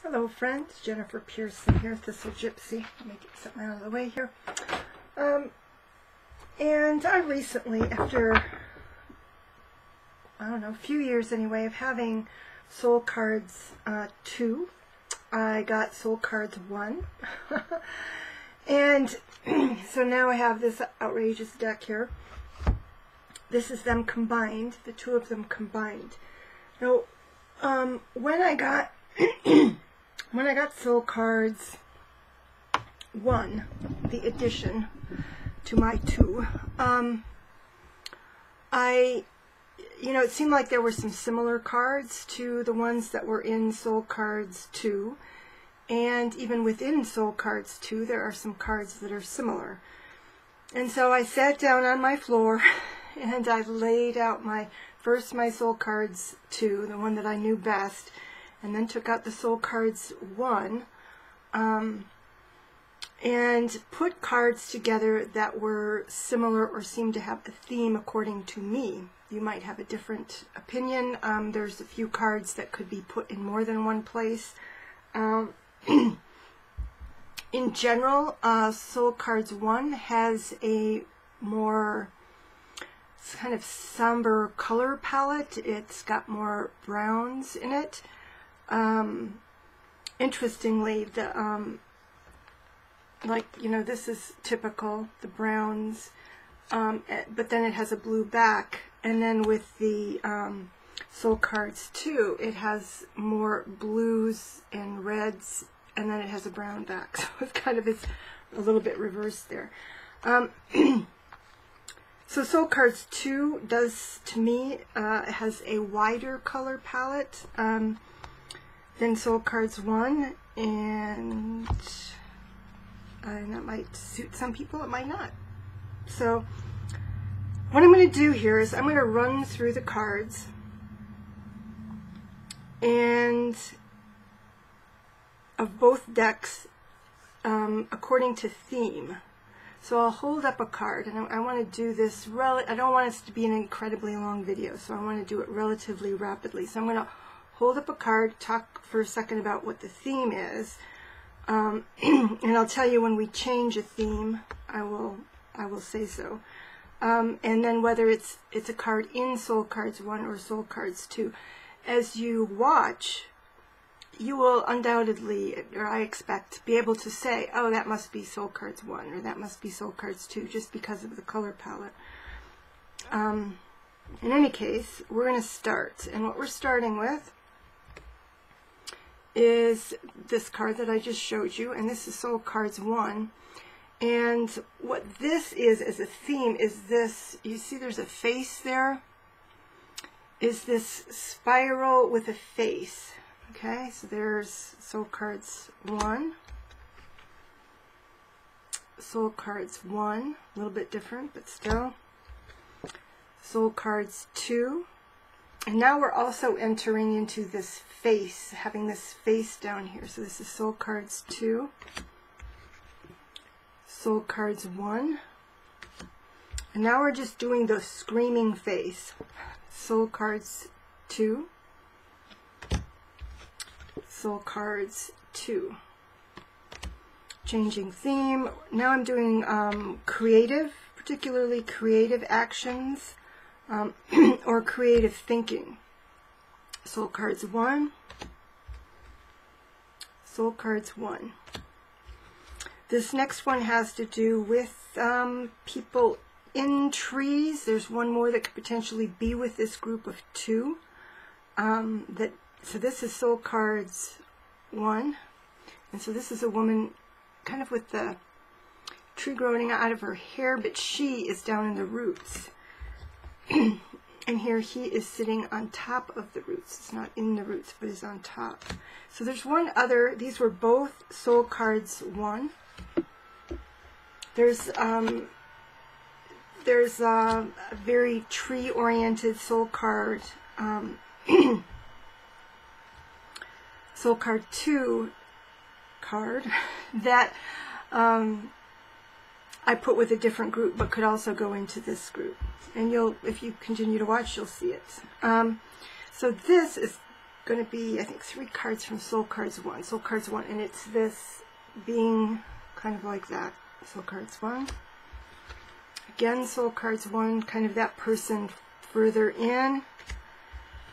Hello friends, Jennifer Pearson here, Thistle Gypsy. Let me get something out of the way here. And I recently, after, I don't know, a few years anyway, of having Soul Cards 2, I got Soul Cards 1. And so now I have this outrageous deck here. This is them combined, the two of them combined. Now, when I got Soul Cards 1, the addition to my 2, it seemed like there were some similar cards to the ones that were in Soul Cards 2, and even within Soul Cards 2 there are some cards that are similar. And so I sat down on my floor and I laid out my Soul Cards 2, the one that I knew best, and then took out the Soul Cards 1, and put cards together that were similar or seemed to have a theme according to me. You might have a different opinion. There's a few cards that could be put in more than one place. In general, Soul Cards 1 has a more kind of somber color palette. It's got more browns in it. Interestingly, this is typical, the browns, but then it has a blue back, and then with the Soul Cards 2, it has more blues and reds, and then it has a brown back, so it's a little bit reversed there. So Soul Cards 2 does, to me, has a wider color palette than Soul Cards 1, and that might suit some people, it might not. So what I'm going to do here is I'm going to run through the cards and of both decks according to theme. So I'll hold up a card, and I want to do this, I don't want this to be an incredibly long video, so I want to do it relatively rapidly. So I'm going to hold up a card, talk for a second about what the theme is, and I'll tell you when we change a theme, I will say so. And then whether it's a card in Soul Cards 1 or Soul Cards 2. As you watch, you will undoubtedly, or I expect, be able to say, oh, that must be Soul Cards 1, or that must be Soul Cards 2, just because of the color palette. In any case, we're going to start, and what we're starting with is this card that I just showed you, and this is Soul Cards 1. And what this is as a theme is this, you see there's a face there, is this spiral with a face. Okay, so there's Soul Cards 1, Soul Cards 1, a little bit different, but still, Soul Cards 2, and now we're also entering into this face, having this face down here. So this is Soul Cards 2, Soul Cards 1, and now we're just doing the screaming face. Soul Cards 2, Soul Cards 2. Changing theme. Now I'm doing creative, particularly creative actions or creative thinking. Soul Cards 1, Soul Cards 1. This next one has to do with people in trees. There's one more that could potentially be with this group of 2. So this is Soul Cards 1, and so this is a woman kind of with the tree growing out of her hair, but she is down in the roots. And here he is sitting on top of the roots. It's not in the roots, but is on top. So there's one other, these were both Soul Cards 1. There's a very tree-oriented Soul Card, Soul Card 2 card that I put with a different group, but could also go into this group. And if you continue to watch, you'll see it. So this is going to be, I think, 3 cards from Soul Cards 1. Soul Cards 1, and it's this being kind of like that. Soul Cards 1. Again, Soul Cards 1, kind of that person further in.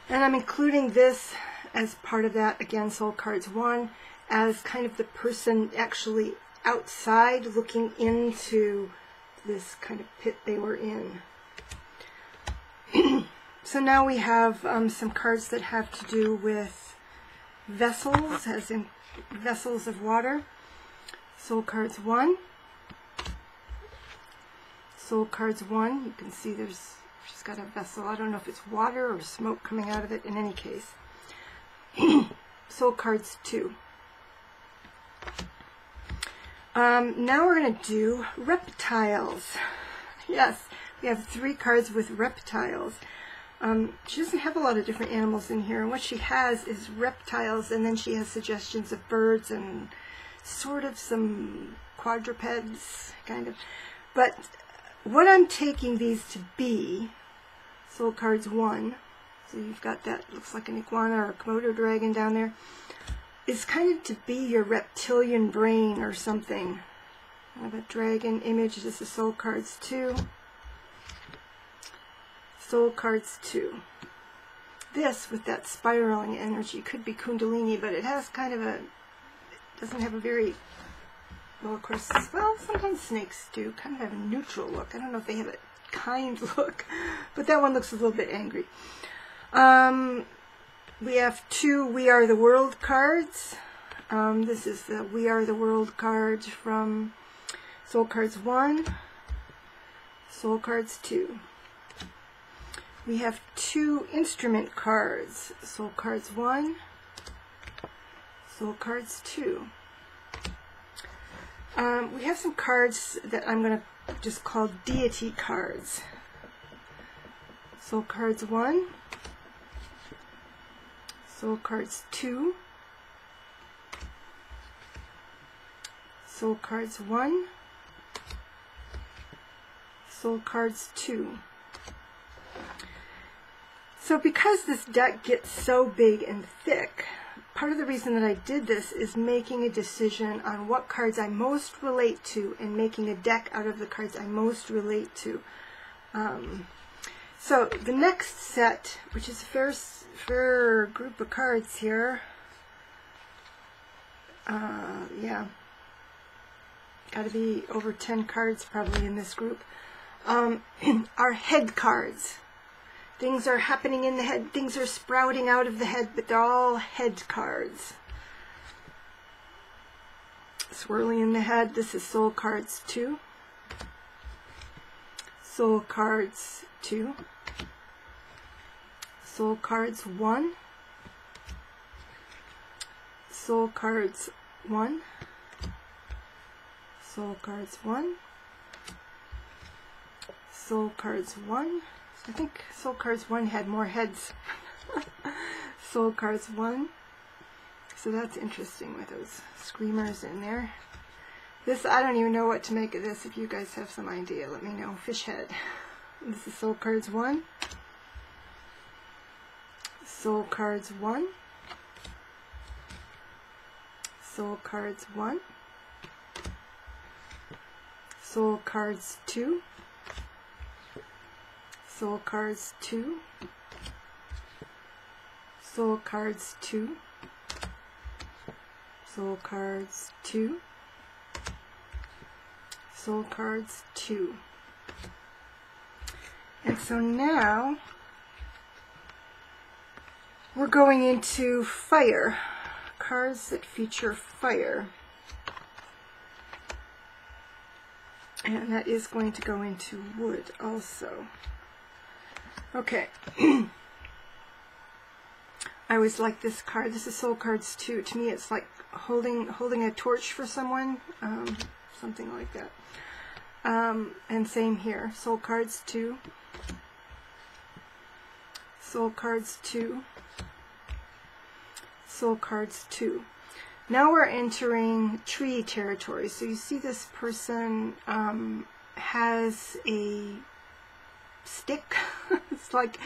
And I'm including this as part of that, again, Soul Cards 1, as kind of the person actually outside looking into this kind of pit they were in. So now we have some cards that have to do with vessels, as in vessels of water. Soul Cards 1. Soul Cards 1, you can see she's got a vessel. I don't know if it's water or smoke coming out of it in any case. Soul Cards 2. Now we're going to do reptiles. Yes, we have 3 cards with reptiles. She doesn't have a lot of different animals in here, and what she has is reptiles, and then she has suggestions of birds and sort of some quadrupeds, kind of. But what I'm taking these to be, Soul Cards 1, so you've got that, looks like an iguana or a Komodo dragon down there, is kind of to be your reptilian brain or something. I have a dragon image. This is Soul Cards 2. Soul Cards 2. This, with that spiraling energy, could be Kundalini, but it has kind of a, doesn't have a very, well, of course, well, sometimes snakes do kind of have a neutral look. I don't know if they have a kind look, but that one looks a little bit angry. We have 2 We Are the World cards. This is the We Are the World card from Soul Cards 1, Soul Cards 2. We have 2 instrument cards, Soul Cards 1, Soul Cards 2. We have some cards that I'm going to just call deity cards. Soul Cards 1, Soul Cards 2, Soul Cards 1, Soul Cards 2. So because this deck gets so big and thick, part of the reason that I did this is making a decision on what cards I most relate to and making a deck out of the cards I most relate to. So the next set, which is a fair group of cards here, yeah, got to be over 10 cards probably in this group, are head cards. Things are happening in the head, things are sprouting out of the head, but they're all head cards. Swirling in the head, this is Soul Cards 2. Soul Cards 2. Soul Cards 1. Soul Cards 1. Soul Cards 1. Soul Cards 1. I think Soul Cards 1 had more heads. Soul Cards 1. So that's interesting with those screamers in there. This, I don't even know what to make of this. If you guys have some idea, let me know. Fish head. This is Soul Cards 1. Soul Cards 1. Soul Cards 1. Soul Cards 2. Soul Cards 2. Soul Cards 2. Soul Cards 2. Soul Cards 2. And so now we're going into fire. Cards that feature fire. And that is going to go into wood also. Okay. I always like this card. This is Soul Cards 2. To me, it's like holding a torch for someone, something like that. And same here. Soul Cards 2. Soul Cards 2. Soul Cards 2. Now we're entering tree territory. So you see this person has a stick. It's like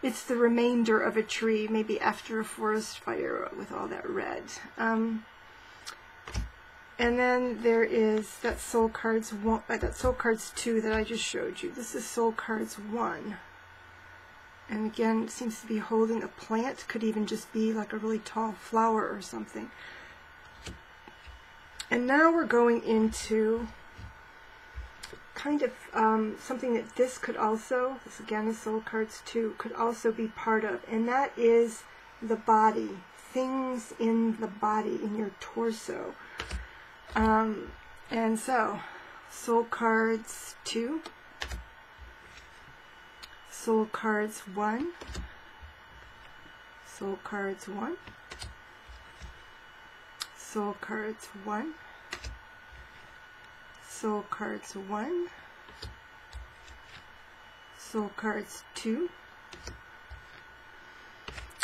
it's the remainder of a tree, maybe after a forest fire with all that red. And then there is that Soul Cards 1, that Soul Cards 2 that I just showed you. This is Soul Cards 1. And again, it seems to be holding a plant. Could even just be like a really tall flower or something. And now we're going into kind of something that this could also, this again is Soul Cards 2, could also be part of. And that is the body. Things in the body, in your torso. And so, Soul Cards 2. Soul Cards 1, Soul Cards 1, Soul Cards 1, Soul Cards 1, Soul Cards 2.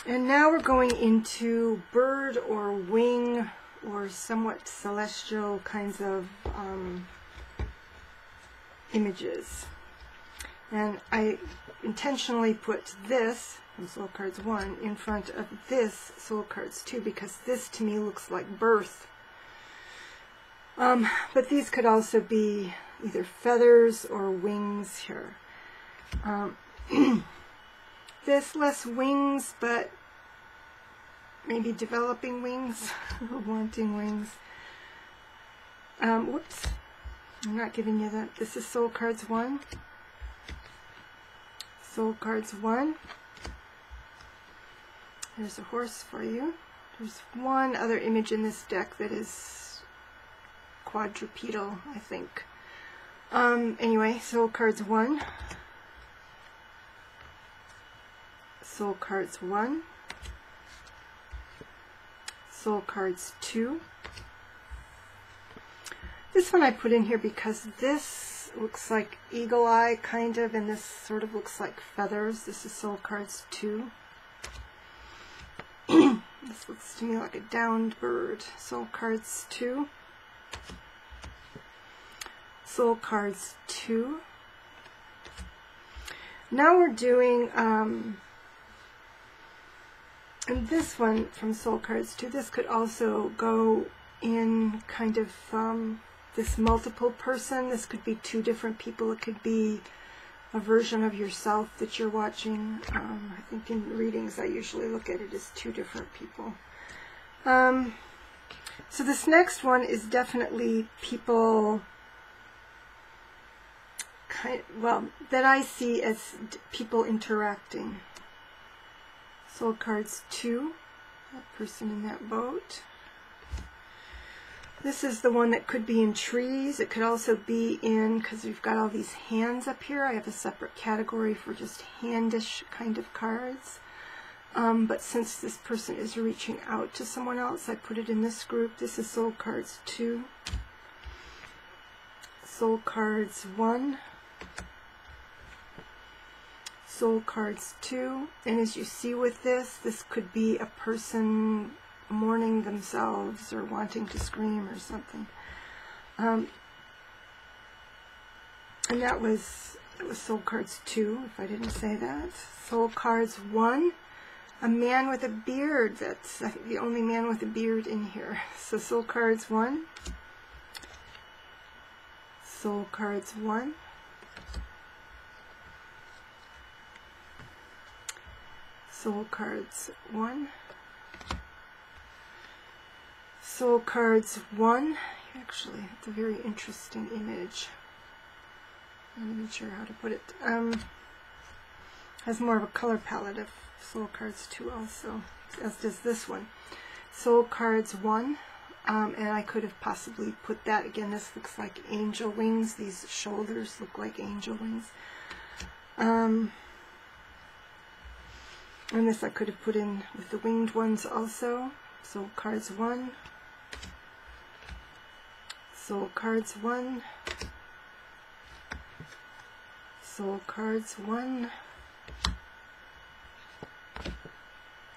And now we're going into bird or wing or somewhat celestial kinds of images. And I intentionally put this, from Soul Cards 1, in front of this, Soul Cards 2, because this to me looks like birth. But these could also be either feathers or wings here. This less wings, but maybe developing wings, wanting wings. Whoops, I'm not giving you that. This is Soul Cards 1. Soul Cards 1. There's a horse for you. There's one other image in this deck that is quadrupedal, I think. Anyway, Soul Cards 1. Soul Cards 1. Soul Cards 2. This one I put in here because this looks like eagle eye, kind of, and this sort of looks like feathers. This is Soul Cards 2. This looks to me like a downed bird. Soul Cards 2. Soul Cards 2. Now we're doing, and this one from Soul Cards 2, this could also go in kind of this multiple person. This could be two different people. It could be a version of yourself that you're watching. I think in readings I usually look at it as two different people. So this next one is definitely people, that I see as people interacting. Soul Cards 2, that person in that boat. This is the one that could be in trees. It could also be in, because we've got all these hands up here, I have a separate category for just handish kind of cards. But since this person is reaching out to someone else, I put it in this group. This is Soul Cards 2. Soul Cards 1. Soul Cards 2. And as you see with this, this could be a person mourning themselves or wanting to scream or something. And that was Soul Cards 2, if I didn't say that. Soul Cards 1, a man with a beard. That's, I think, the only man with a beard in here. So Soul Cards 1. Soul Cards 1. Soul Cards 1. Soul Cards 1. Actually, it's a very interesting image. I'm not sure how to put it. Has more of a color palette of Soul Cards 2 also, as does this one. Soul Cards 1. And I could have possibly put that, again, this looks like angel wings. These shoulders look like angel wings. And this I could have put in with the winged ones also. Soul Cards 1. Soul Cards 1. Soul Cards 1.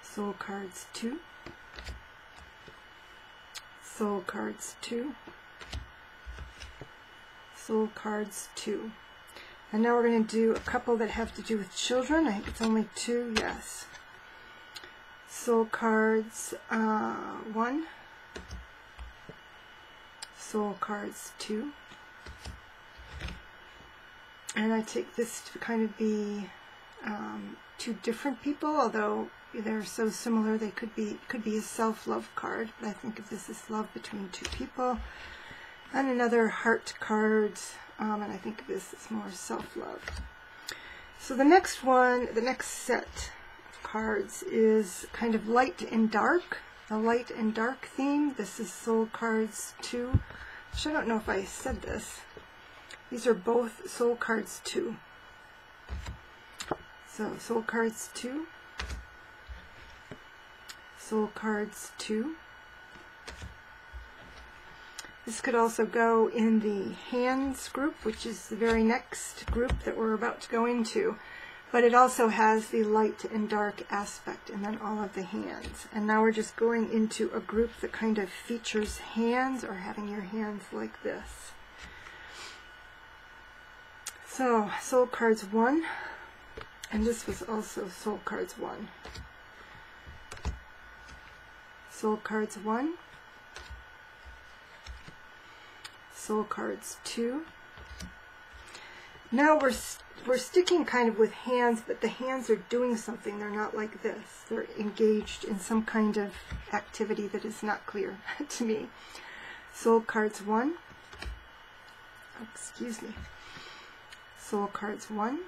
Soul Cards 2. Soul Cards 2. Soul Cards 2. And now we're going to do a couple that have to do with children. I think it's only 2, yes. Soul cards 1, soul cards 2. And I take this to kind of be 2 different people, although they're so similar they could be a self-love card, but I think of this as love between 2 people. And another heart card, and I think of this as more self-love. So the next one, the next set of cards is kind of light and dark, a light and dark theme. This is soul cards 2, which I don't know if I said this. These are both soul cards 2. So soul cards 2, soul cards 2. This could also go in the hands group, which is the very next group that we're about to go into. But it also has the light and dark aspect, and then all of the hands. And now we're just going into a group that kind of features hands, or having your hands like this. So, soul cards 1, and this was also soul cards 1. Soul cards 1. Soul cards 2. Now we're sticking kind of with hands, but the hands are doing something. They're not like this. They're engaged in some kind of activity that is not clear to me. Soul cards 1. Oh, excuse me. Soul cards 1.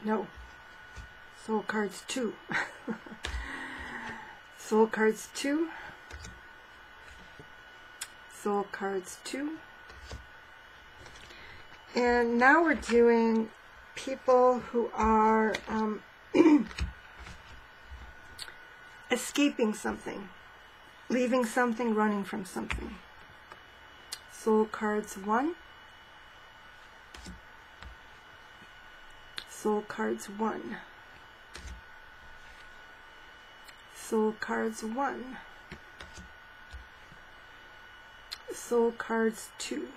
No. Soul cards 2. Soul cards 2. Soul cards 2. And now we're doing people who are escaping something, leaving something, running from something. Soul cards 1. Soul cards 1. Soul cards 1. Soul cards 2.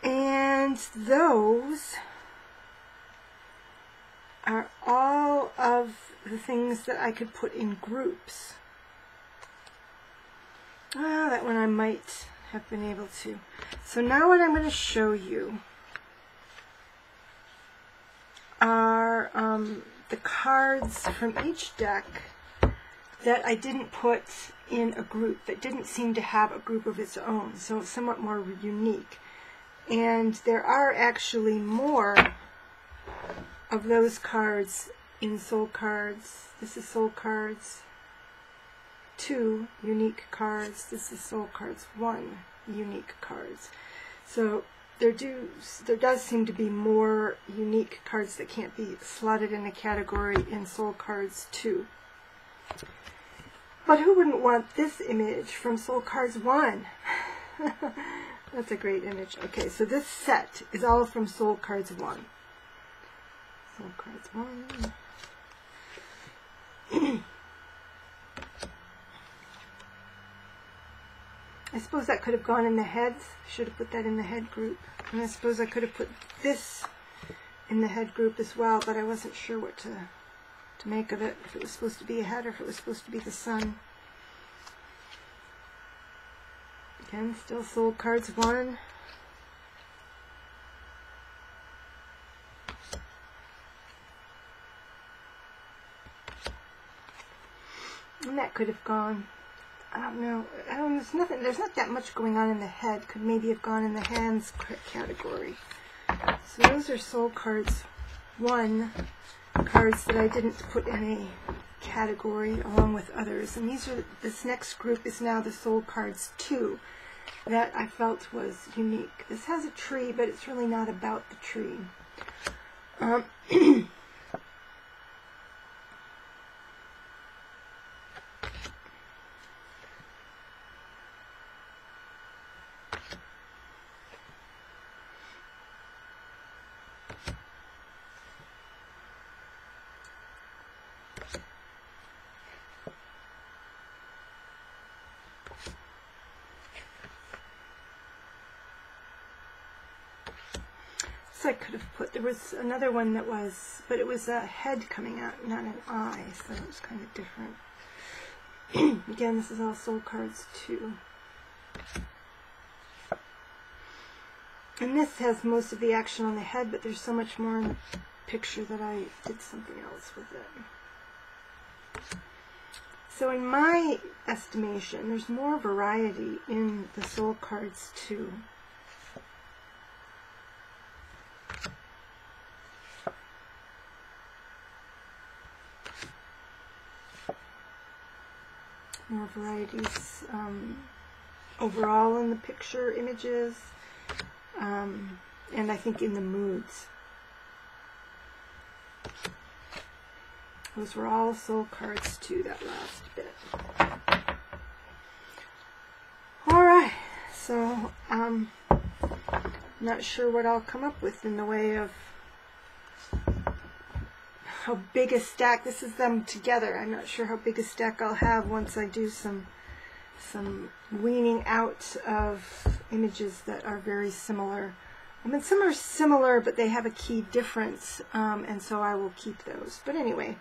And those are all of the things that I could put in groups. That one I might have been able to. So now what I'm going to show you are the cards from each deck that I didn't put in a group, that didn't seem to have a group of its own, so somewhat more unique. And there are actually more of those cards in Soul Cards. This is Soul Cards 2, unique cards. This is Soul Cards 1, unique cards. So there does seem to be more unique cards that can't be slotted in a category in Soul Cards 2. But who wouldn't want this image from Soul Cards 1? That's a great image. Okay, so this set is all from Soul Cards 1. Soul Cards 1. I suppose that could have gone in the heads. Should have put that in the head group. And I suppose I could have put this in the head group as well, but I wasn't sure what to make of it. If it was supposed to be a head or if it was supposed to be the sun. Again, still Soul Cards 1. And that could have gone, I don't know, there's not that much going on in the head. Could maybe have gone in the hands category. So those are Soul Cards 1, cards that I didn't put in a category along with others. And this next group is now the Soul Cards 2 that I felt was unique. This has a tree, but it's really not about the tree. else I could have put? There was another one that was, but it was a head coming out, not an eye, so it was kind of different. Again, this is all Soul Cards 2. And this has most of the action on the head, but there's so much more in the picture that I did something else with it. So in my estimation, there's more variety in the Soul Cards 2. More varieties overall in the picture images, and I think in the moods. Those were all Soul Cards 2, that last bit. Alright, so not sure what I'll come up with in the way of how big a stack. This is them together. I'm not sure how big a stack I'll have once I do some weaning out of images that are very similar. I mean, some are similar, but they have a key difference, and so I will keep those. But anyway,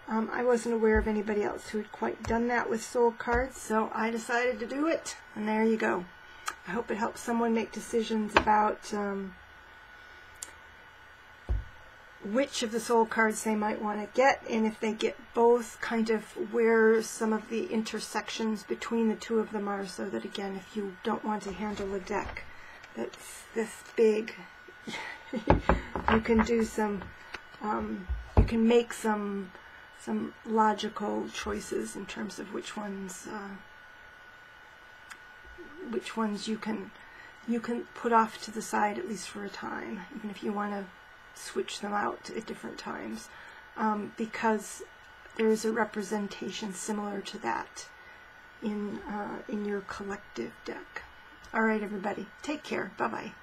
I wasn't aware of anybody else who had quite done that with Soul Cards, so I decided to do it, and there you go. I hope it helps someone make decisions about which of the Soul Cards they might want to get, and if they get both, kind of where some of the intersections between the two of them are, so that, again, if you don't want to handle a deck that's this big, you can do some, you can make some logical choices in terms of which ones you can put off to the side, at least for a time, even if you want to switch them out at different times, because there is a representation similar to that in your collective deck. All right, everybody, take care. Bye-bye.